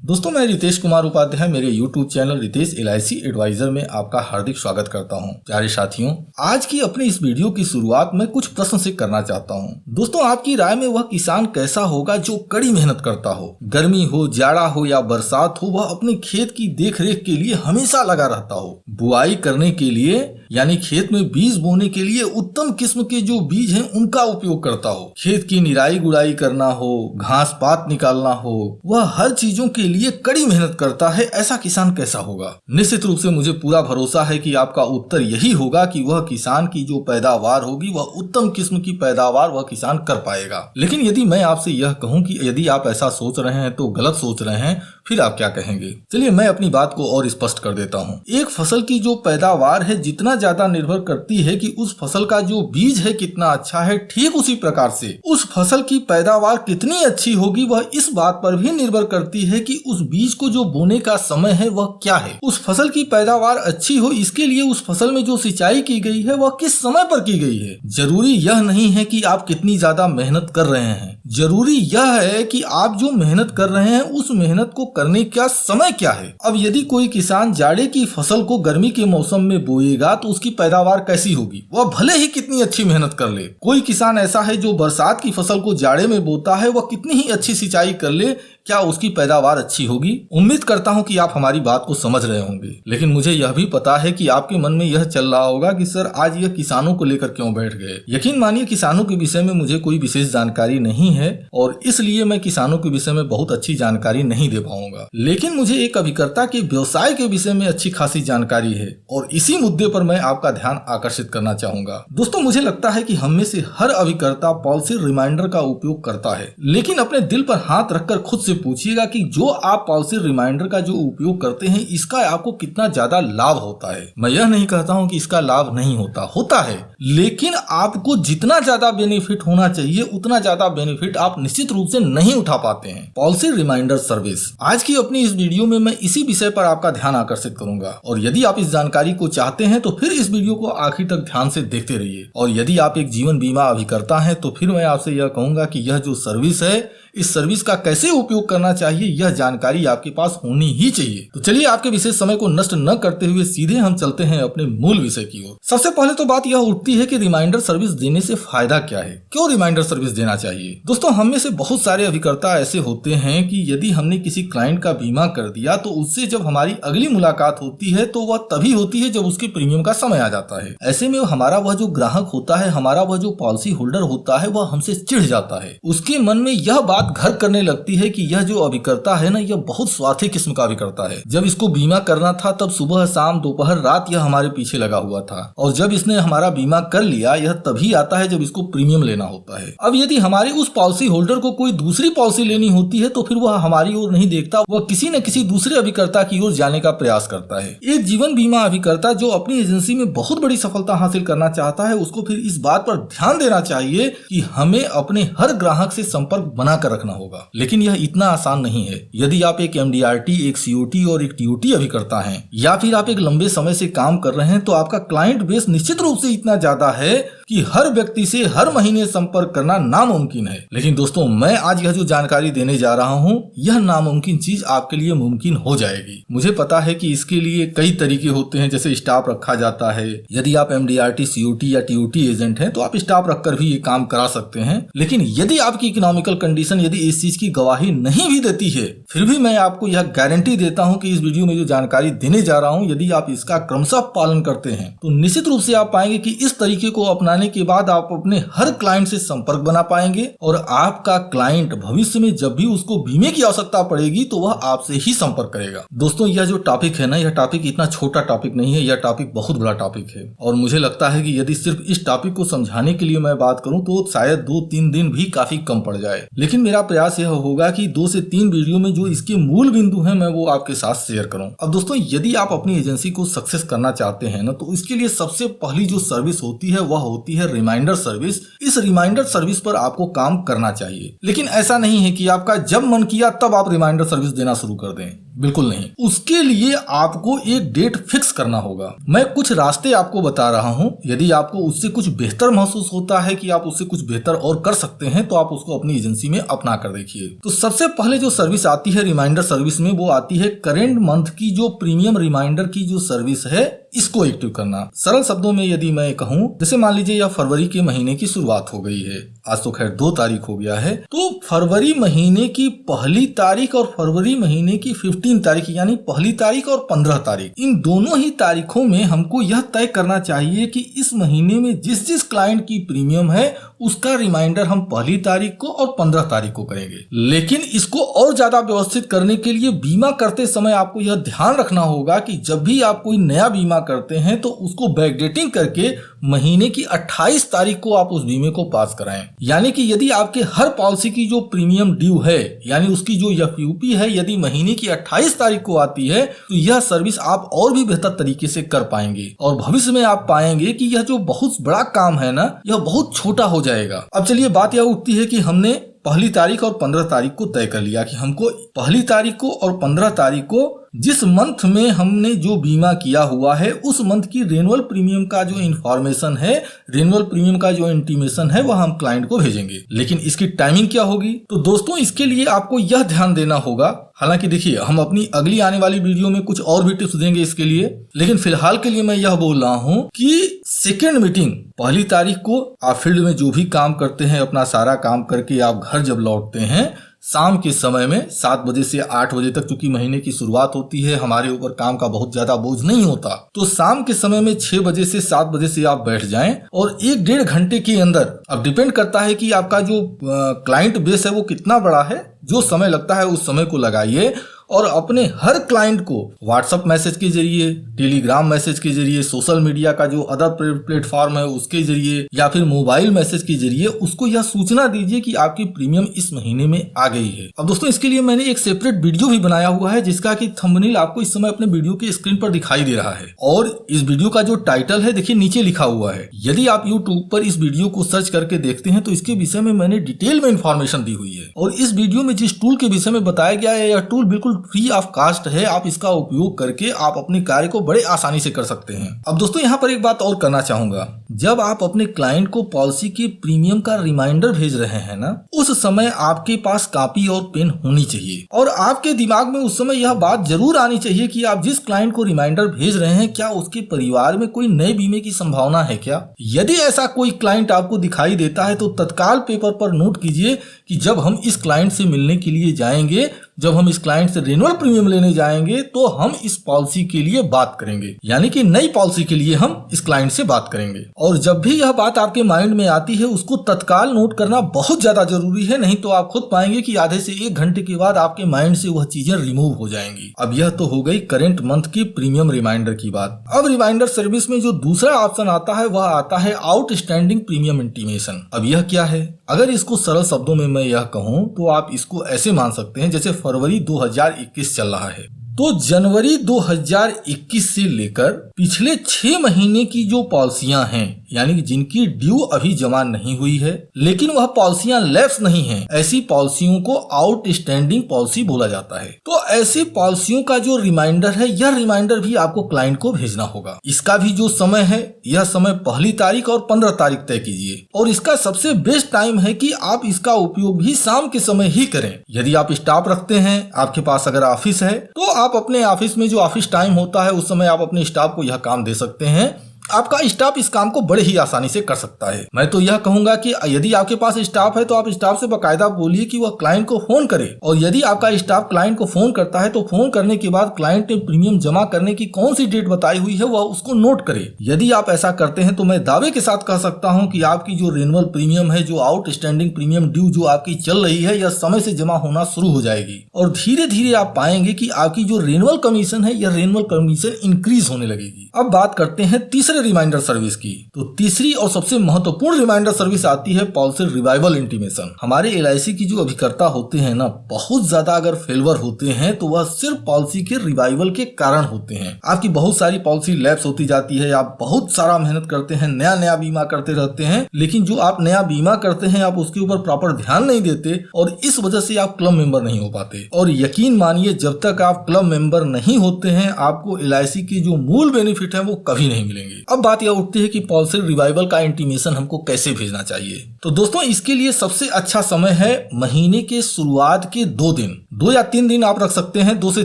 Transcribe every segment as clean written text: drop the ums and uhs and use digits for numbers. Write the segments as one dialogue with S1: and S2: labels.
S1: दोस्तों, मैं रितेश कुमार उपाध्याय मेरे YouTube channel Ritesh LIC adviser में आपका हार्दिक स्वागत करता हूं। प्यारे साथियों, आज की अपनी इस वीडियो की शुरुआत मैं कुछ प्रश्न से करना चाहता हूं। दोस्तों, आपकी राय में वह किसान कैसा होगा जो कड़ी मेहनत करता हो, गर्मी हो, जाड़ा हो या बरसात हो, वह अपने खेत की देखरेख के लिए हमेशा लगा रहता हो। बुआई करने के लिए यानी खेत में बीज बोने के लिए उत्तम किस्म के जो बीज हैं उनका उपयोग करता हो, खेत की निराई गुड़ाई करना हो, घास पात निकालना हो, वह हर चीजों के लिए कड़ी मेहनत करता है। ऐसा किसान कैसा होगा? निश्चित रूप से मुझे पूरा भरोसा है कि आपका उत्तर यही होगा कि वह किसान की जो पैदावार होगी वह उत्तम किस्म की पैदावार वह किसान कर पाएगा। लेकिन यदि मैं आपसे यह कहूं कि यदि आप ऐसा सोच रहे हैं तो गलत सोच रहे हैं, फिर आप क्या कहेंगे? चलिए मैं अपनी बात को और स्पष्ट कर देता हूं। एक फसल की जो पैदावार है जितना ज्यादा निर्भर करती है कि उस फसल का जो बीज है कितना अच्छा है, ठीक उसी प्रकार से उस फसल की पैदावार कितनी अच्छी होगी वह इस बात पर भी निर्भर करती है कि उस बीज को जो बोने का समय है वह क्या है। उस फसल की पैदावार अच्छी हो इसके लिए उस फसल में जो सिंचाई की गई है वह किस समय पर की गई है। जरूरी यह नहीं है कि आप कितनी ज्यादा मेहनत कर रहे हैं, जरूरी यह है कि आप जो मेहनत कर रहे हैं उस मेहनत को करने का समय क्या है। अब यदि कोई किसान जाड़े की फसल को गर्मी के मौसम में बोएगा तो उसकी पैदावार कैसी होगी, वह भले ही कितनी अच्छी मेहनत कर ले। कोई किसान ऐसा है जो बरसात की फसल को जाड़े में बोता है, वह कितनी ही अच्छी सिंचाई कर ले, क्या उसकी पैदावार अच्छी होगी? उम्मीद करता हूं कि आप हमारी बात को समझ रहे होंगे। लेकिन मुझे यह भी पता है कि आपके मन में यह चल रहा होगा कि सर आज यह किसानों को लेकर क्यों बैठ गए। यकीन मानिए किसानों के विषय में मुझे कोई विशेष जानकारी नहीं है और इसलिए मैं किसानों के विषय में बहुत अच्छी जानकारी नहीं दे पाऊंगा। लेकिन मुझे एक अभिकर्ता के व्यवसाय के विषय में अच्छी खासी जानकारी है और इसी मुद्दे पर मैं आपका ध्यान आकर्षित करना चाहूंगा। दोस्तों, मुझे लगता है कि हम में से हर अभिकर्ता पॉलिसी रिमाइंडर का उपयोग करता है, लेकिन अपने दिल पर हाथ रखकर खुद से पूछिएगा कि जो आप पॉलिसी रिमाइंडर का जो उपयोग करते हैं इसका आपको कितना ज्यादा लाभ होता है। मैं यह नहीं कहता हूं कि इसका लाभ नहीं होता है, लेकिन आपको जितना ज्यादा बेनिफिट होना चाहिए उतना ज्यादा बेनिफिट आप निश्चित रूप से नहीं उठा पाते हैं। पॉलिसी रिमाइंडर सर्विस, आज की अपनी इस वीडियो में मैं इसी विषय पर आपका ध्यान आकर्षित करूंगा और यदि आप इस जानकारी को चाहते हैं तो फिर इस वीडियो को आखिर तक ध्यान से देखते रहिए। और यदि आप एक जीवन बीमा अभिकर्ता हैं तो फिर मैं आपसे यह कहूंगा कि यह जो सर्विस है इस सर्विस का कैसे उपयोग करना चाहिए यह जानकारी आपके पास होनी ही चाहिए। तो चलिए आपके विशेष समय को नष्ट न करते हुए सीधे हम चलते हैं अपने मूल विषय की ओर। सबसे पहले तो बात यह उठती है कि रिमाइंडर सर्विस देने से फायदा क्या है, क्यों रिमाइंडर सर्विस देना चाहिए। दोस्तों, हम में से बहुत सारे अभिकर्ता ऐसे होते हैं कि यदि हमने किसी क्लाइंट का बीमा कर दिया तो उससे जब हमारी अगली मुलाकात होती है तो वह तभी होती है जब उसके प्रीमियम का समय आ जाता है। ऐसे में हमारा वह जो ग्राहक होता है, हमारा वह जो पॉलिसी होल्डर होता है, वह हमसे चिढ़ जाता है। उसके मन में यह बात घर करने लगती है कि यह जो अभिकर्ता है ना, यह बहुत स्वार्थी किस्म का अभिकर्ता है। जब इसको बीमा करना था तब सुबह शाम दोपहर रात यह हमारे पीछे लगा हुआ था और जब इसने हमारा बीमा कर लिया यह तभी आता है जब इसको प्रीमियम लेना होता है। अब यदि हमारे उस पॉलिसी होल्डर को कोई दूसरी पॉलिसी लेनी होती है तो फिर वह हमारी ओर नहीं देखता, वह किसी न किसी दूसरे अभिकर्ता की ओर जाने का प्रयास करता है। एक जीवन बीमा अभिकर्ता जो अपनी एजेंसी में बहुत बड़ी सफलता हासिल करना चाहता है उसको फिर इस बात पर ध्यान देना चाहिए कि हमें अपने हर ग्राहक से संपर्क बनाकर रखना होगा। लेकिन यह इतना आसान नहीं है। यदि आप एक MDRT, एक COT और एक TOT अभिकर्ता हैं या फिर आप एक लंबे समय से काम कर रहे हैं तो आपका क्लाइंट बेस निश्चित रूप से इतना ज्यादा है कि हर व्यक्ति से हर महीने संपर्क करना नामुमकिन है। लेकिन दोस्तों, मैं आज यह जो जानकारी देने जा रहा हूं यह नामुमकिन चीज आपके लिए मुमकिन हो जाएगी। मुझे पता है कि इसके लिए कई तरीके होते हैं, जैसे स्टाफ रखा जाता है। यदि आप MDRT, COT या TOT एजेंट हैं तो आप स्टाफ रखकर भी ये काम करा सकते हैं। लेकिन यदि आपकी इकोनॉमिकल कंडीशन यदि इस चीज की गवाही नहीं भी देती है, फिर भी मैं आपको यह गारंटी देता हूं कि इस वीडियो में जो जानकारी देने जा रहा हूं यदि आप इसका क्रमशः पालन करते हैं तो निश्चित रूप से आप पाएंगे कि इस तरीके को अपनाने के बाद आप अपने हर क्लाइंट से संपर्क बना पाएंगे और आपका क्लाइंट भविष्य में जब भी उसको बीमे की आवश्यकता पड़ेगी तो वह आपसे ही संपर्क करेगा। दोस्तों, यह जो टॉपिक है ना, यह टॉपिक इतना छोटा टॉपिक नहीं है, यह टॉपिक बहुत बड़ा टॉपिक है और मुझे लगता है कि यदि सिर्फ इस टॉपिक को समझाने के लिए मैं बात करूं तो शायद 2-3 दिन भी काफी कम पड़ जाए। लेकिन मेरा प्रयास यह होगा कि 2 से 3 वीडियो में जो इसके मूल बिंदु हैं मैं वो आपके साथ शेयर करूं। अब दोस्तों, यदि आप अपनी एजेंसी को सक्सेस करना चाहते हैं ना तो इसके लिए सबसे पहली जो सर्विस होती है वह होती है रिमाइंडर सर्विस। इस रिमाइंडर सर्विस पर आपको काम करना चाहिए, लेकिन ऐसा नहीं है कि आपका जब मन किया तब आप रिमाइंडर सर्विस देना शुरू कर दें। बिल्कुल नहीं। उसके लिए आपको एक डेट फिक्स करना होगा। मैं कुछ रास्ते आपको बता रहा हूं, यदि आपको उससे कुछ बेहतर महसूस होता है कि आप उससे कुछ बेहतर और कर सकते हैं तो आप उसको अपनी एजेंसी में अपना कर देखिए। तो सबसे पहले जो सर्विस आती है रिमाइंडर सर्विस में, वो आती है करेंट मंथ की जो प्रीमियम रिमाइंडर की जो सर्विस है, इसको एक्टिव करना। सरल शब्दों में यदि मैं कहूं, जैसे मान लीजिए यह फरवरी के महीने की शुरुआत हो गई है, आज तो खैर 2 तारीख हो गया है, तो फरवरी महीने की पहली तारीख और फरवरी महीने की 15 तारीख, यानी पहली तारीख और 15 तारीख, इन दोनों ही तारीखों में हमको यह तय करना चाहिए कि इस महीने में जिस जिस क्लाइंट की प्रीमियम है उसका रिमाइंडर हम पहली तारीख को और 15 तारीख को करेंगे। लेकिन इसको और ज्यादा व्यवस्थित करने के लिए बीमा करते समय आपको यह ध्यान रखना होगा कि जब भी आप कोई नया बीमा करते हैं तो उसको बैकडेटिंग करके महीने की 28 तारीख को आप उस बीमे को पास कराएं। यानी कि यदि आपके हर पॉलिसी की जो प्रीमियम ड्यू है, यानी उसकी जो एफयूपी है, यदि महीने की 28 तारीख को आती है तो यह सर्विस आप और भी बेहतर तरीके से कर पाएंगे और भविष्य में आप पाएंगे कि यह जो बहुत बड़ा काम है ना, यह बहुत छोटा हो जाएगा। अब चलिए बात यह उठती है कि हमने पहली तारीख और 15 तारीख को तय कर लिया कि हमको पहली तारीख को और 15 तारीख को जिस मंथ में हमने जो बीमा किया हुआ है उस मंथ की रेनुअल प्रीमियम का जो इंफॉर्मेशन है, रेनुअल प्रीमियम का जो इंटीमेशन है, वह हम क्लाइंट को भेजेंगे। लेकिन इसकी टाइमिंग क्या होगी? तो दोस्तों इसके लिए आपको यह ध्यान देना होगा, हालांकि देखिए हम अपनी अगली आने वाली वीडियो में कुछ और भी टिप्स देंगे इसके लिए, लेकिन फिलहाल के लिए मैं यह बोल रहा हूं कि सेकेंड मीटिंग पहली तारीख को आप फील्ड में जो भी काम करते हैं, अपना सारा काम करके आप घर जब लौटते हैं, शाम के समय में 7 बजे से 8 बजे तक, चूंकि महीने की शुरुआत होती है, हमारे ऊपर काम का बहुत ज्यादा बोझ नहीं होता, तो शाम के समय में 6 बजे से 7 बजे से आप बैठ जाएं और 1-1.5 घंटे के अंदर, अब डिपेंड करता है कि आपका जो क्लाइंट बेस है वो कितना बड़ा है, जो समय लगता है उस समय को लगाइए और अपने हर क्लाइंट को व्हाट्सएप मैसेज के जरिए, टेलीग्राम मैसेज के जरिए, सोशल मीडिया का जो अदर प्लेटफॉर्म है उसके जरिए या फिर मोबाइल मैसेज के जरिए उसको यह सूचना दीजिए कि आपकी प्रीमियम इस महीने में आ गई है। अब दोस्तों इसके लिए मैंने एक सेपरेट वीडियो भी बनाया हुआ है जिसका कि थंबनेल आपको इस समय अपने वीडियो के स्क्रीन पर दिखाई दे रहा है और इस वीडियो का जो टाइटल है देखिए नीचे लिखा हुआ है। यदि आप यूट्यूब पर इस वीडियो को सर्च करके देखते हैं तो इसके विषय में मैंने डिटेल में इंफॉर्मेशन दी हुई है और इस वीडियो में जिस टूल के विषय में बताया गया है यह टूल बिल्कुल फ्री ऑफ कास्ट है। आप इसका उपयोग करके आप अपने कार्य को बड़े आसानी से कर सकते हैं। अब दोस्तों यहाँ पर एक बात और करना चाहूंगा, जब आप अपने क्लाइंट को पॉलिसी के प्रीमियम का रिमाइंडर भेज रहे हैं ना, उस समय आपके पास कॉपी और पेन होनी चाहिए और आपके दिमाग में उस समय यह बात जरूर आनी चाहिए कि आप जिस क्लाइंट को रिमाइंडर भेज रहे हैं क्या उसके परिवार में कोई नए बीमे की संभावना है क्या। यदि ऐसा कोई क्लाइंट आपको दिखाई देता है तो तत्काल पेपर पर नोट कीजिए कि जब हम इस क्लाइंट से मिलने के लिए जाएंगे, जब हम इस क्लाइंट से रिन्यूअल प्रीमियम लेने जाएंगे तो हम इस पॉलिसी के लिए बात करेंगे, यानी कि नई पॉलिसी के लिए हम इस क्लाइंट से बात करेंगे। और जब भी यह बात आपके माइंड में आती है उसको तत्काल नोट करना बहुत ज्यादा जरूरी है, नहीं तो आप खुद पाएंगे कि आधे से 1 घंटे के बाद आपके माइंड से वह चीजें रिमूव हो जाएंगी। अब यह तो हो गई करेंट मंथ की प्रीमियम रिमाइंडर की बात। अब रिमाइंडर सर्विस में जो दूसरा ऑप्शन आता है वह आता है आउटस्टैंडिंग प्रीमियम इंटीमेशन। अब यह क्या है? अगर इसको सरल शब्दों में मैं यह कहूं तो आप इसको ऐसे मान सकते हैं जैसे फरवरी 2021 चल रहा है तो जनवरी 2021 से लेकर पिछले 6 महीने की जो पॉलिसियां हैं, यानी कि जिनकी ड्यू अभी जमा नहीं हुई है लेकिन वह पॉलिसियां लैप्स नहीं हैं, ऐसी पॉलिसियों को आउटस्टैंडिंग पॉलिसी बोला जाता है। तो ऐसी पॉलिसियों का जो रिमाइंडर है, यह रिमाइंडर भी आपको क्लाइंट को भेजना होगा। इसका भी जो समय है, यह समय पहली तारीख और 15 तारीख तय कीजिए और इसका सबसे बेस्ट टाइम है कि आप इसका उपयोग भी शाम के समय ही करें। यदि आप स्टाफ रखते हैं, आपके पास अगर ऑफिस है तो आप अपने ऑफिस में जो ऑफिस टाइम होता है उस समय आप अपने स्टाफ को यह काम दे सकते हैं। आपका स्टाफ इस काम को बड़े ही आसानी से कर सकता है। मैं तो यह कहूंगा कि यदि आपके पास स्टाफ है तो आप स्टाफ से बाकायदा बोलिए कि वह क्लाइंट को फोन करे और यदि आपका स्टाफ क्लाइंट को फोन करता है तो फोन करने के बाद क्लाइंट ने प्रीमियम जमा करने की कौन सी डेट बताई हुई है वह उसको नोट करे। यदि आप ऐसा करते हैं तो मैं दावे के साथ कह सकता हूं कि आपकी जो रिन्यूअल प्रीमियम है, जो आउटस्टैंडिंग प्रीमियम ड्यू जो आपकी चल रही है, यह समय से जमा होना शुरू हो जाएगी और धीरे धीरे आप पाएंगे कि आपकी जो रिन्यूअल कमीशन है, यह रिन्यूअल कमीशन इंक्रीज होने लगेगी। अब बात करते हैं तीसरे रहे रिमाइंडर सर्विस की, तो तीसरी और सबसे महत्वपूर्ण रिमाइंडर सर्विस आती है पॉलिसी रिवाइवल इंटीमेशन। हमारे LIC की जो अभिकर्ता होते हैं ना, बहुत ज्यादा अगर फेलवर होते हैं तो वह सिर्फ पॉलिसी के रिवाइवल के कारण होते हैं। आपकी बहुत सारी पॉलिसी लैप्स होती जाती है, आप बहुत सारा मेहनत करते हैं, नया नया बीमा करते रहते हैं, लेकिन जो आप नया बीमा करते हैं आप उसके ऊपर प्रॉपर ध्यान नहीं देते और इस वजह से आप क्लब मेंबर नहीं हो पाते। और यकीन मानिए जब तक आप क्लब मेंबर नहीं होते हैं आपको LIC की जो मूल बेनिफिट है वो कभी नहीं मिलेंगे। अब बात यह उठती है कि पॉलिसी रिवाइवल का इंटीमेशन हमको कैसे भेजना चाहिए। तो दोस्तों इसके लिए सबसे अच्छा समय है महीने के शुरुआत के 2 दिन, 2 या 3 दिन आप रख सकते हैं। 2 से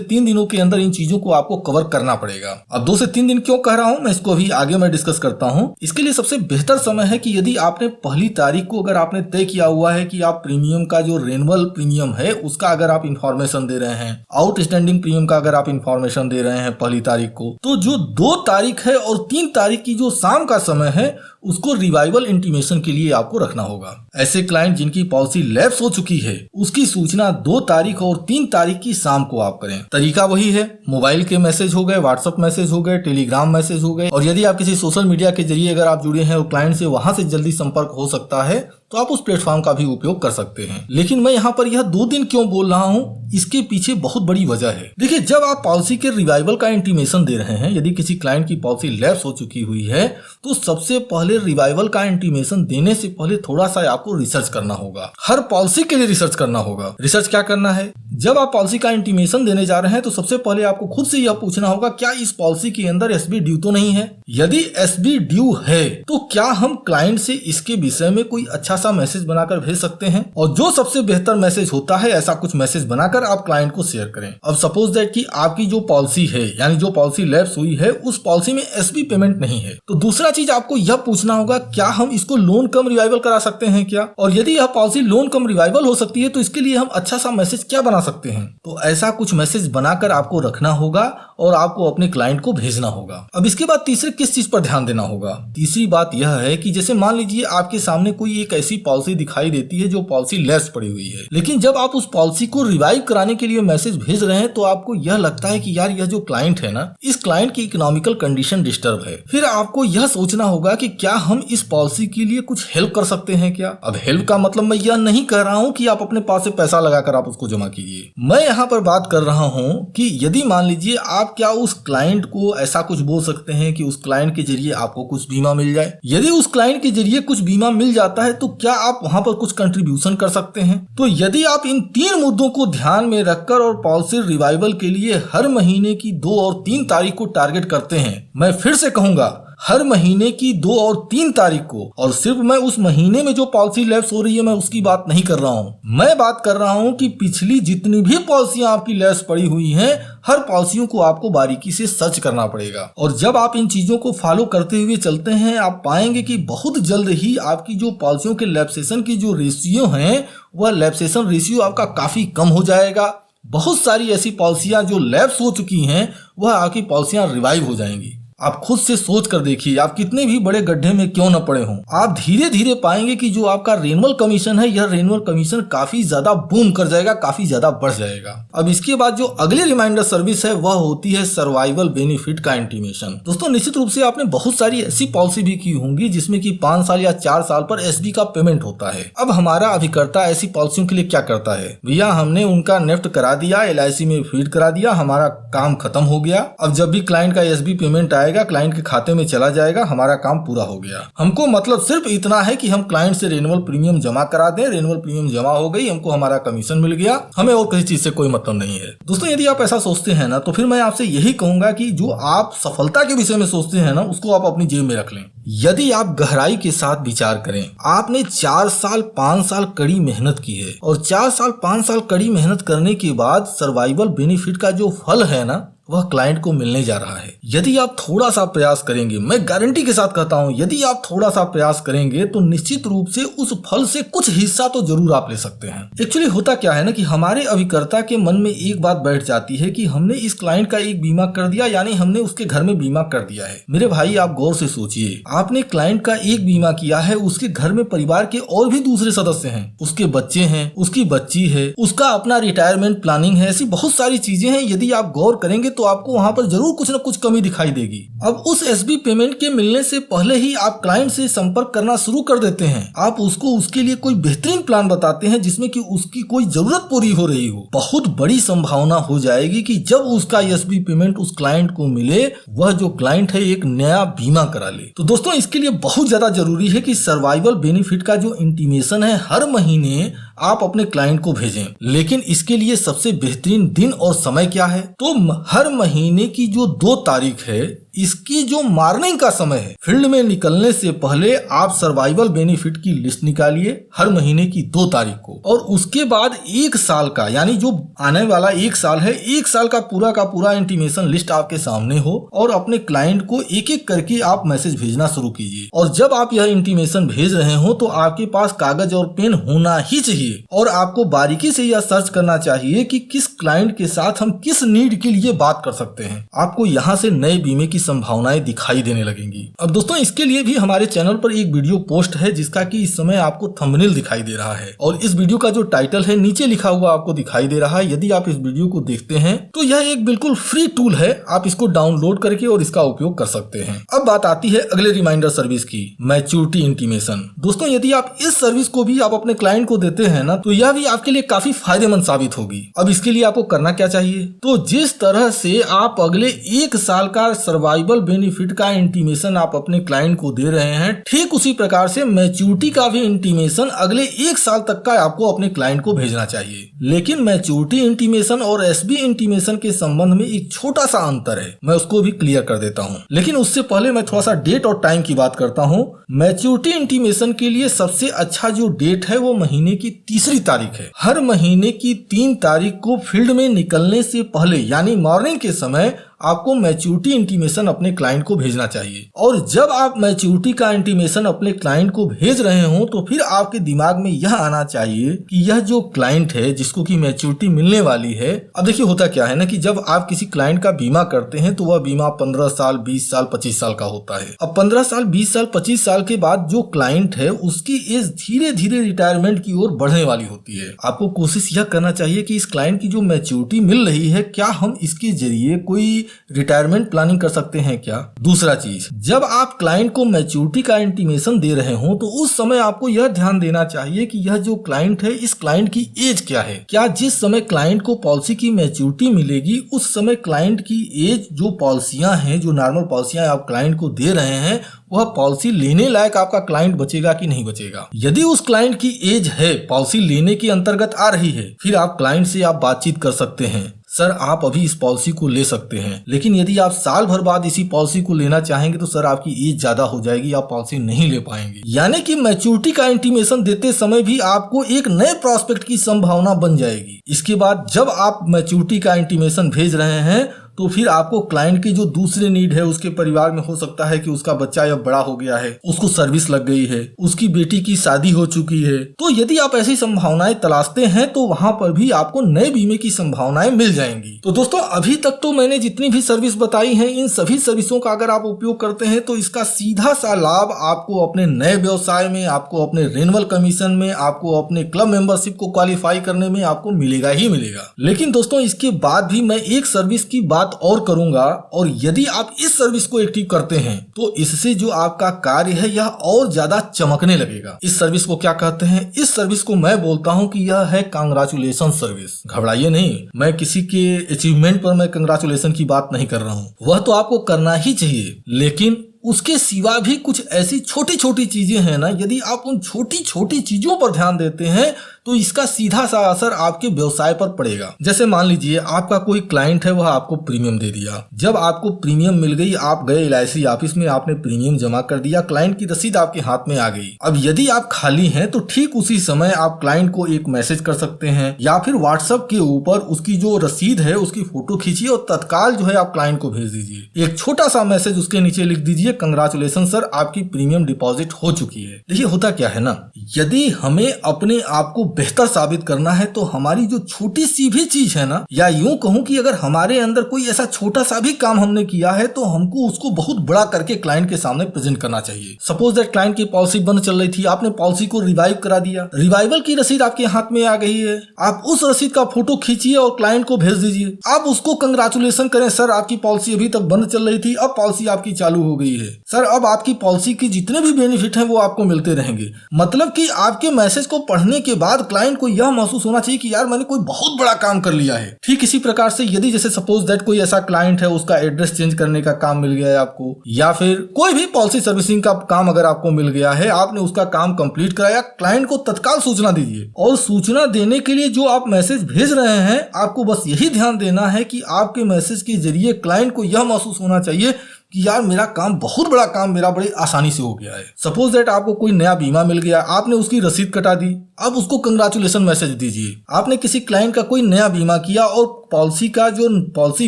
S1: 3 दिनों के अंदर इन चीजों को आपको कवर करना पड़ेगा। अब 2 से 3 दिन क्यों कह रहा हूं मैं, इसको अभी आगे मैं डिस्कस करता हूं। इसके लिए सबसे बेहतर समय है कि यदि आपने पहली तारीख को अगर आपने तय किया हुआ है कि आप प्रीमियम का जो रेनुअल प्रीमियम है उसका अगर आप इंफॉर्मेशन दे रहे हैं, आउटस्टैंडिंग प्रीमियम का अगर आप इंफॉर्मेशन दे रहे हैं पहली तारीख को, तो जो 2 तारीख है और 3 तारीख की जो शाम का समय है उसको रिवाइवल इंटीमेशन के लिए आपको रखना होगा। ऐसे क्लाइंट जिनकी पॉलिसी लैप्स हो चुकी है उसकी सूचना 2 तारीख और 3 तारीख की शाम को आप करें। तरीका वही है, मोबाइल के मैसेज हो गए, व्हाट्सएप मैसेज हो गए, टेलीग्राम मैसेज हो गए, और यदि आप किसी सोशल मीडिया के जरिए अगर आप जुड़े हैं और क्लाइंट से वहां से जल्दी संपर्क हो सकता है तो आप उस प्लेटफॉर्म का भी उपयोग कर सकते हैं। लेकिन मैं यहाँ पर यह 2 दिन क्यों बोल रहा हूँ, इसके पीछे बहुत बड़ी वजह है। देखिए जब आप पॉलिसी के रिवाइवल का इंटीमेशन दे रहे हैं, यदि किसी क्लाइंट की पॉलिसी लैप्स हो चुकी हुई है तो सबसे पहले रिवाइवल का इंटीमेशन देने से पहले थोड़ा सा आपको रिसर्च करना होगा। हर पॉलिसी के लिए रिसर्च करना होगा। रिसर्च क्या करना है, जब आप पॉलिसी का इंटीमेशन देने जा रहे हैं तो सबसे पहले आपको खुद से यह पूछना होगा क्या इस पॉलिसी के अंदर SB ड्यू तो नहीं है। यदि SB ड्यू है तो क्या हम क्लाइंट से इसके विषय में कोई अच्छा सा मैसेज बनाकर भेज सकते हैं, और जो सबसे बेहतर मैसेज होता है ऐसा कुछ मैसेज बनाकर आप क्लाइंट को शेयर करें। अब सपोज दैट कि आपकी जो पॉलिसी है यानी जो पॉलिसी लैप्स हुई है उस पॉलिसी में SB पेमेंट नहीं है, तो दूसरा चीज आपको यह पूछना होगा क्या हम इसको लोन कम रिवाइवल करा सकते हैं क्या, और यदि यह पॉलिसी लोन कम रिवाइवल हो सकती है तो इसके लिए हम अच्छा सा मैसेज क्या बना सकते हैं। तो ऐसा कुछ मैसेज बनाकर आपको रखना होगा और आपको अपने क्लाइंट को भेजना होगा। अब इसके बाद तीसरे किस चीज पर ध्यान देना होगा, तीसरी बात यह है कि जैसे मान लीजिए आपके सामने कोई एक ऐसी पॉलिसी दिखाई देती है जो पॉलिसी लैप्स पड़ी हुई है, लेकिन जब आप उस पॉलिसी को रिवाइव कराने के लिए मैसेज भेज रहे हैं तो आपको यह लगता है कि यार यह जो क्लाइंट है ना, इस क्लाइंट की इकोनॉमिकल कंडीशन डिस्टर्ब है। फिर आपको यह सोचना होगा कि क्या हम इस पॉलिसी के लिए कुछ हेल्प कर सकते हैं क्या। अब हेल्प का मतलब मैं यह नहीं कह रहा हूं कि आप अपने पास से पैसा लगाकर आप उसको जमा कीजिए। मैं यहाँ पर बात कर रहा हूं कि यदि मान लीजिए आप क्या उस क्लाइंट को ऐसा कुछ बोल सकते हैं कि उस क्लाइंट के जरिए आपको कुछ बीमा मिल जाए। यदि उस क्लाइंट के जरिए कुछ बीमा मिल जाता है तो क्या आप वहां पर कुछ कंट्रीब्यूशन कर सकते हैं। तो यदि आप इन 3 मुद्दों को ध्यान में रखकर और पॉलिसी रिवाइवल के लिए हर महीने की 2 और 3 तारीख को टारगेट करते हैं, मैं फिर से कहूंगा हर महीने की 2 और 3 तारीख को, और सिर्फ मैं उस महीने में जो पॉलिसी लैप्स हो रही है मैं उसकी बात नहीं कर रहा हूं, मैं बात कर रहा हूं कि पिछली जितनी भी पॉलिसियां आपकी लैप्स पड़ी हुई हैं हर पॉलिसियों को आपको बारीकी से सर्च करना पड़ेगा। और जब आप इन चीजों को फॉलो करते हुए चलते हैं आप पाएंगे कि बहुत जल्द ही आपकी जो पॉलिसियों के लैप्सेशन की जो रेशियो है वह लैप्सेशन रेशियो आपका काफी कम हो जाएगा। बहुत सारी ऐसी पॉलिसियां जो लैप्स हो चुकी हैं वह आपकी पॉलिसियां रिवाइव हो जाएंगी। आप खुद से सोच कर देखिए, आप कितने भी बड़े गड्ढे में क्यों न पड़े हों, आप धीरे धीरे पाएंगे कि जो आपका रेनुअल कमीशन है यह रेनुअल कमीशन काफी ज्यादा बूम कर जाएगा, काफी ज्यादा बढ़ जाएगा। अब इसके बाद जो अगली रिमाइंडर सर्विस है वह होती है सर्वाइवल बेनिफिट का इंटीमेशन। दोस्तों निश्चित रूप से आपने बहुत सारी ऐसी पॉलिसी भी की होंगी जिसमें कि 5 साल या 4 साल पर SB का पेमेंट होता है। अब हमारा अभिकर्ता ऐसी पॉलिसियों के लिए क्या करता है, भैया हमने उनका नेफ्ट करा दिया, LIC में फीड करा दिया, हमारा काम खत्म हो गया। अब जब भी क्लाइंट का SB पेमेंट आएगा क्लाइंट के खाते में चला जाएगा, हमारा काम पूरा हो गया। हमको मतलब सिर्फ इतना है कि हम क्लाइंट से रेनुअल प्रीमियम जमा करा दें, रेनुअल प्रीमियम जमा हो गई, हमको हमारा कमीशन मिल गया, हमें और किसी चीज से कोई मतलब नहीं है। दोस्तों यदि आप ऐसा सोचते हैं ना तो फिर मैं आपसे यही कहूंगा कि जो आप सफलता के विषय में सोचते हैं ना उसको आप अपनी जेब में रख लें। यदि आप गहराई के साथ विचार करें, आपने 4 साल 5 साल कड़ी मेहनत की है और 4 साल 5 साल कड़ी मेहनत करने के बाद सर्वाइवल बेनिफिट का जो फल है ना वह क्लाइंट को मिलने जा रहा है। यदि आप थोड़ा सा प्रयास करेंगे, मैं गारंटी के साथ कहता हूं, यदि आप थोड़ा सा प्रयास करेंगे तो निश्चित रूप से उस फल से कुछ हिस्सा तो जरूर आप ले सकते हैं। एक्चुअली होता क्या है ना कि हमारे अभिकर्ता के मन में एक बात बैठ जाती है कि हमने इस क्लाइंट का एक बीमा कर दिया, यानी हमने उसके घर में बीमा कर दिया है। मेरे भाई आप गौर से सोचिए, आपने क्लाइंट का एक बीमा किया है, उसके घर में परिवार के और भी दूसरे सदस्य हैं, उसके बच्चे हैं, उसकी बच्ची है, उसका अपना रिटायरमेंट प्लानिंग है, ऐसी बहुत सारी चीजें हैं। यदि आप गौर करेंगे तो आपको वहां पर जरूर कुछ न कुछ कमी दिखाई देगी। अब उस एसबी पेमेंट के मिलने से पहले ही आप क्लाइंट से संपर्क करना शुरू कर देते हैं। आप उसको उसके लिए कोई बेहतरीन प्लान बताते हैं जिसमें कि उसकी कोई जरूरत पूरी हो रही हो। बहुत बड़ी संभावना हो जाएगी कि जब उसका एसबी पेमेंट उस क्लाइंट को मिले, वह जो क्लाइंट है एक नया बीमा करा ले। तो दोस्तों इसके लिए बहुत ज्यादा जरूरी है कि सर्वाइवल बेनिफिट का जो इंटीमेशन है हर महीने आप अपने क्लाइंट को भेजें। लेकिन इसके लिए सबसे बेहतरीन दिन और समय क्या है? तो हर महीने की जो 2 तारीख है, इसकी जो मॉर्निंग का समय है, फील्ड में निकलने से पहले आप सर्वाइवल बेनिफिट की लिस्ट निकालिए हर महीने की 2 तारीख को, और उसके बाद 1 साल का, यानी जो आने वाला 1 साल है, 1 साल का पूरा इंटीमेशन लिस्ट आपके सामने हो और अपने क्लाइंट को एक एक करके आप मैसेज भेजना शुरू कीजिए। और जब आप यह इंटीमेशन भेज रहे हो तो आपके पास कागज और पेन होना ही चाहिए और आपको बारीकी से यह सर्च करना चाहिए कि किस क्लाइंट के साथ हम किस नीड के लिए बात कर सकते हैं। आपको यहाँ से नए बीमे की संभावनाएं दिखाई देने लगेंगी। अब दोस्तों इसके लिए भी हमारे चैनल पर एक वीडियो पोस्ट है जिसका कि इस समय आपको थंबनेल दिखाई दे रहा है और इस वीडियो का जो टाइटल है नीचे लिखा हुआ आपको दिखाई दे रहा है। यदि आप इस वीडियो को देखते हैं तो यह एक बिल्कुल फ्री टूल है, आप इसको डाउनलोड करके और इसका उपयोग कर सकते हैं। अब बात आती है अगले रिमाइंडर सर्विस की, मैच्योरिटी इंटीमेशन। दोस्तों यदि आप इस सर्विस को भी आप अपने क्लाइंट को देते हैं ना, तो यह भी आपके लिए काफी फायदेमंद साबित होगी। अब इसके लिए आपको करना क्या चाहिए? तो जिस तरह से आप अगले 1 साल का सर्वाइवल बेनिफिट का इंटीमेशन आप अपने क्लाइंट को दे रहे हैं, ठीक उसी प्रकार से मैच्योरिटी का भी इंटीमेशन अगले 1 साल तक का आपको अपने क्लाइंट को भेजना चाहिए। लेकिन मैच्योरिटी इंटीमेशन और एसबी इंटीमेशन के संबंध में एक छोटा सा अंतर है, मैं उसको भी क्लियर कर देता हूं। लेकिन उससे पहले मैं थोड़ा सा डेट और टाइम की बात करता हूं। मैच्योरिटी इंटीमेशन के लिए सबसे अच्छा जो डेट है वो महीने की 3री तारीख है। हर महीने की 3 तारीख को फील्ड में निकलने से पहले, यानी मॉर्निंग के समय, आपको मैच्योरिटी इंटीमेशन अपने क्लाइंट को भेजना चाहिए। और जब आप मैच्योरिटी का इंटीमेशन अपने क्लाइंट को भेज रहे हो तो फिर आपके दिमाग में यह आना चाहिए कि यह जो क्लाइंट है जिसको कि मैच्योरिटी मिलने वाली है, अब देखिए होता क्या है ना कि जब आप किसी क्लाइंट का बीमा करते हैं तो वह बीमा 15 साल, 20 साल, 25 साल का होता है। अब 15 साल, 20 साल, 25 साल के बाद जो क्लाइंट है उसकी एज धीरे धीरे रिटायरमेंट की ओर बढ़ने वाली होती है। आपको कोशिश यह करना चाहिए कि इस क्लाइंट की जो मैच्योरिटी मिल रही है, क्या हम इसके जरिए कोई रिटायरमेंट प्लानिंग कर सकते हैं क्या? दूसरा चीज, जब आप क्लाइंट को मैच्योरिटी का इंटीमेशन दे रहे हो तो उस समय आपको यह ध्यान देना चाहिए कि यह जो क्लाइंट है, इस क्लाइंट की एज क्या है। क्या जिस समय क्लाइंट को पॉलिसी की मैच्योरिटी मिलेगी उस समय क्लाइंट की एज, जो पॉलिसियां हैं, जो नॉर्मल पॉलिसियां आप क्लाइंट को दे रहे हैं, वह पॉलिसी लेने लायक आपका क्लाइंट बचेगा कि नहीं बचेगा? यदि उस क्लाइंट की एज है, पॉलिसी लेने के अंतर्गत आ रही है, फिर आप क्लाइंट से आप बातचीत कर सकते हैं, सर आप अभी इस पॉलिसी को ले सकते हैं, लेकिन यदि आप साल भर बाद इसी पॉलिसी को लेना चाहेंगे तो सर आपकी एज ज्यादा हो जाएगी, आप पॉलिसी नहीं ले पाएंगे। यानी कि मैच्योरिटी का इंटीमेशन देते समय भी आपको एक नए प्रॉस्पेक्ट की संभावना बन जाएगी। इसके बाद जब आप मैच्योरिटी का इंटीमेशन भेज रहे हैं तो फिर आपको क्लाइंट की जो दूसरे नीड है, उसके परिवार में हो सकता है कि उसका बच्चा अब बड़ा हो गया है, उसको सर्विस लग गई है, उसकी बेटी की शादी हो चुकी है, तो यदि आप ऐसी संभावनाएं तलाशते हैं तो वहां पर भी आपको नए बीमे की संभावनाएं मिल जाएंगी। तो दोस्तों अभी तक तो मैंने जितनी भी सर्विस बताई है, इन सभी सर्विसों का अगर आप उपयोग करते हैं तो इसका सीधा सा लाभ आपको अपने नए व्यवसाय में, आपको अपने रेन्युअल कमीशन में, आपको अपने क्लब मेंबरशिप को क्वालिफाई करने में आपको मिलेगा ही मिलेगा। लेकिन दोस्तों इसके बाद भी मैं एक सर्विस की बात और करूंगा, और यदि आप इस सर्विस को एक्टिव करते हैं तो इससे जो आपका कार्य है यह और ज्यादा चमकने लगेगा। इस सर्विस को क्या कहते हैं? इस सर्विस को मैं बोलता हूं कि यह है कांग्रेचुलेशन सर्विस। घबराइए नहीं, मैं किसी के अचीवमेंट पर मैं कांग्रेचुलेशन की बात नहीं कर रहा हूं, वह तो आपको करना ही चाहिए, लेकिन उसके सिवा भी कुछ ऐसी छोटी छोटी चीजें हैं ना, यदि आप उन छोटी छोटी चीजों पर ध्यान देते हैं तो इसका सीधा सा असर आपके व्यवसाय पर पड़ेगा। जैसे मान लीजिए आपका कोई क्लाइंट है, वह आपको प्रीमियम दे दिया। जब आपको प्रीमियम मिल गई, आप गए LIC ऑफिस में, आपने प्रीमियम जमा कर दिया, क्लाइंट की रसीद आपके हाथ में आ गई। अब यदि आप खाली हैं तो ठीक उसी समय आप क्लाइंट को एक मैसेज कर सकते हैं या फिर व्हाट्सएप के ऊपर उसकी जो रसीद है उसकी फोटो खींचिए और तत्काल जो है आप क्लाइंट को भेज दीजिए। एक छोटा सा मैसेज उसके नीचे लिख दीजिए, कंग्रेचुलेशन सर, आपकी प्रीमियम डिपॉजिट हो चुकी है। देखिए होता क्या है ना, यदि हमें अपने आप को बेहतर साबित करना है तो हमारी जो छोटी सी भी चीज है ना, या यूं कहूं कि अगर हमारे अंदर कोई ऐसा छोटा सा भी काम हमने किया है तो हमको उसको बहुत बड़ा करके क्लाइंट के सामने प्रेजेंट करना चाहिए। सपोज दैट क्लाइंट की पॉलिसी बंद चल रही थी, आपने पॉलिसी को रिवाइव करा दिया, रिवाइवल की रसीद आपके हाथ में आ गई है, आप उस रसीद का फोटो खींचिए और क्लाइंट को भेज दीजिए। आप उसको कंग्रेचुलेशन करें, सर आपकी पॉलिसी अभी तक बंद चल रही थी, अब पॉलिसी आपकी चालू हो गई है, सर अब आपकी पॉलिसी के जितने भी बेनिफिट हैं वो आपको मिलते रहेंगे। मतलब कि आपके मैसेज को पढ़ने के बाद क्लाइंट को यह महसूस होना चाहिए कि यार मैंने कोई बहुत बड़ा काम कर लिया है। ठीक इसी प्रकार से यदि जैसे सपोज दैट कोई ऐसा क्लाइंट है, उसका एड्रेस चेंज करने का काम मिल गया है आपको, या फिर कोई भी पॉलिसी सर्विसिंग का काम अगर आपको मिल गया है, आपने उसका काम कंप्लीट कराया, क्लाइंट को तत्काल सूचना दीजिए। और सूचना देने के लिए जो आप मैसेज भेज रहे हैं, आपको बस यही ध्यान देना है कि आपके मैसेज के जरिए क्लाइंट को यह महसूस होना चाहिए कि यार मेरा काम, बहुत बड़ा काम मेरा बड़ी आसानी से हो गया है। सपोज दैट आपको कोई नया बीमा मिल गया, आपने उसकी रसीद कटा दी, अब उसको कंग्रेचुलेशन मैसेज दीजिए। आपने किसी क्लाइंट का कोई नया बीमा किया और पॉलिसी का जो पॉलिसी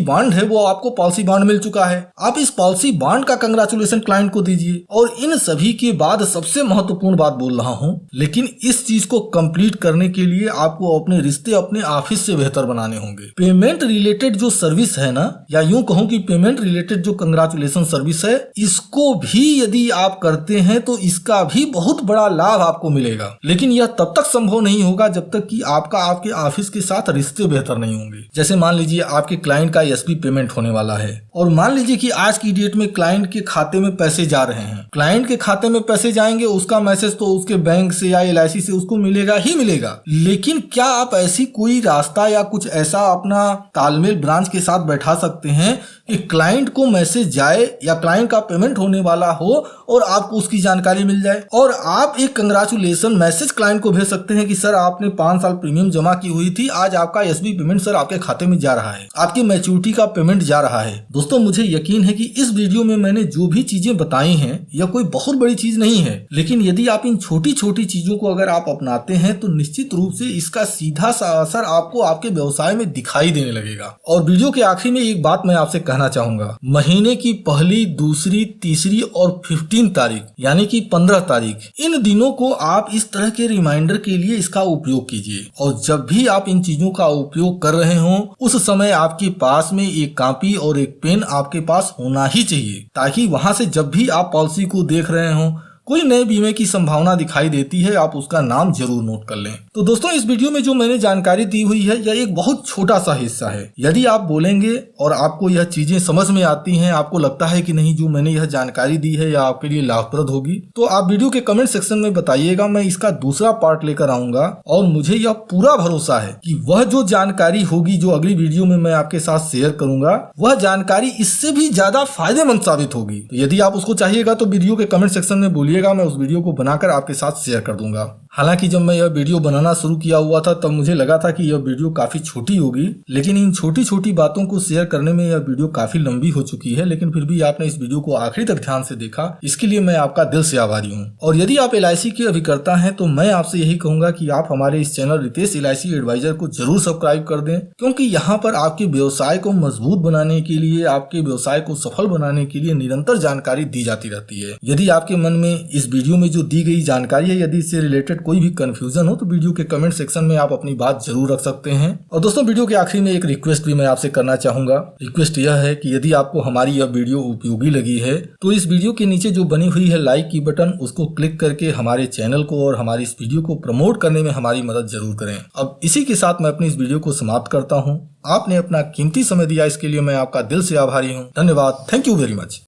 S1: बॉन्ड है वो आपको पॉलिसी बॉन्ड मिल चुका है, आप इस पॉलिसी बॉन्ड का कंग्रेचुलेशन क्लाइंट को दीजिए। और इन सभी के बाद सबसे महत्वपूर्ण बात बोल रहा हूं, लेकिन इस चीज को कंप्लीट करने के लिए आपको अपने रिश्ते अपने ऑफिस से बेहतर बनाने होंगे। पेमेंट रिलेटेड जो सर्विस है ना, या यूं कहूं कि पेमेंट रिलेटेड जो कंग्रेचुलेशन सर्विस है, इसको भी यदि आप करते हैं तो इसका भी बहुत बड़ा लाभ आपको मिलेगा। लेकिन यह तब तक संभव नहीं होगा जब तक कि आपके ऑफिस के साथ रिश्ते बेहतर नहीं होंगे। जैसे मान लीजिए आपके क्लाइंट का एसबी पेमेंट होने वाला है, और मान लीजिए कि आज की डेट में क्लाइंट के खाते में पैसे जा रहे हैं, क्लाइंट के खाते में पैसे जाएंगे, उसका मैसेज तो उसके बैंक से या LIC से उसको मिलेगा ही मिलेगा। लेकिन क्या आप ऐसी कोई रास्ता या कुछ ऐसा अपना तालमेल ब्रांच के साथ बैठा सकते हैं कि क्लाइंट को मैसेज जाए या क्लाइंट का पेमेंट होने वाला हो और आपको उसकी जानकारी मिल जाए, और आप एक कंग्रेचुलेशन मैसेज क्लाइंट को भेज सकते हैं कि सर आपने 5 साल प्रीमियम जमा की हुई थी, आज आपका एसबी पेमेंट सर आपके खाते में जा रहा है, आपकी मैच्योरिटी का पेमेंट जा रहा है। दोस्तों मुझे यकीन है कि इस वीडियो में मैंने जो भी चीजें बताई हैं यह कोई बहुत बड़ी चीज नहीं है, लेकिन यदि आप इन छोटी छोटी चीजों को अगर आप अपनाते हैं तो निश्चित रूप से इसका सीधा सा असर आपको आपके व्यवसाय में दिखाई देने लगेगा। और वीडियो के आखिरी में एक बात मैं आपसे कहना चाहूंगा, महीने की पहली, दूसरी, तीसरी और 15 तारीख यानी कि 15 तारीख, इन दिनों को आप इस तरह के रिमाइंडर के लिए इसका उपयोग कीजिए। और जब भी आप इन चीजों का उपयोग कर रहे हो उस समय आपके पास में एक कॉपी और एक पेन आपके पास होना ही चाहिए, ताकि वहां से जब भी आप पॉलिसी को देख रहे हो, कोई नए बीमे की संभावना दिखाई देती है, आप उसका नाम जरूर नोट कर लें। तो दोस्तों इस वीडियो में जो मैंने जानकारी दी हुई है यह एक बहुत छोटा सा हिस्सा है। यदि आप बोलेंगे और आपको यह चीजें समझ में आती हैं, आपको लगता है कि नहीं जो मैंने यह जानकारी दी है यह आपके लिए लाभप्रद होगी, तो आप वीडियो के कमेंट सेक्शन में बताइएगा, मैं इसका दूसरा पार्ट लेकर आऊंगा। और मुझे यह पूरा भरोसा है कि वह जो जानकारी होगी जो अगली वीडियो में मैं आपके साथ शेयर करूंगा, वह जानकारी इससे भी ज्यादा फायदेमंद साबित होगी। तो यदि आप उसको चाहिएगा तो वीडियो के कमेंट सेक्शन में बोलिएगा, मैं उस वीडियो को बनाकर आपके साथ शेयर कर दूंगा। हालांकि जब मैं यह वीडियो बनाना शुरू किया हुआ था तब मुझे लगा था कि यह वीडियो काफी छोटी होगी, लेकिन इन छोटी छोटी बातों को शेयर करने में यह वीडियो काफी लंबी हो चुकी है। लेकिन फिर भी आपने इस वीडियो को आखिरी तक ध्यान से देखा, इसके लिए मैं आपका दिल से आभारी हूँ। और यदि आप LIC के अभिकर्ता हैं तो मैं आपसे यही कहूंगा कि आप हमारे इस चैनल रितेश LIC एडवाइजर को जरूर सब्सक्राइब कर दें, क्योंकि यहाँ पर आपके व्यवसाय को मजबूत बनाने के लिए, आपके व्यवसाय को सफल बनाने के लिए निरंतर जानकारी दी जाती रहती है। यदि आपके मन में इस वीडियो में जो दी गई जानकारी है, यदि इससे रिलेटेड कोई भी कंफ्यूजन हो तो वीडियो के कमेंट सेक्शन में आप अपनी बात जरूर रख सकते हैं। और दोस्तों वीडियो के आखिरी में एक रिक्वेस्ट भी मैं आपसे करना चाहूंगा। रिक्वेस्ट यह है कि यदि आपको हमारी यह वीडियो उपयोगी लगी है तो इस वीडियो के नीचे जो बनी हुई है लाइक की बटन, उसको क्लिक करके हमारे चैनल को और हमारी इस वीडियो को प्रमोट करने में हमारी मदद जरूर करें। अब इसी के साथ मैं अपनी इस वीडियो को समाप्त करता हूँ। आपने अपना कीमती समय दिया, इसके लिए मैं आपका दिल से आभारी हूँ। धन्यवाद। Thank you very much.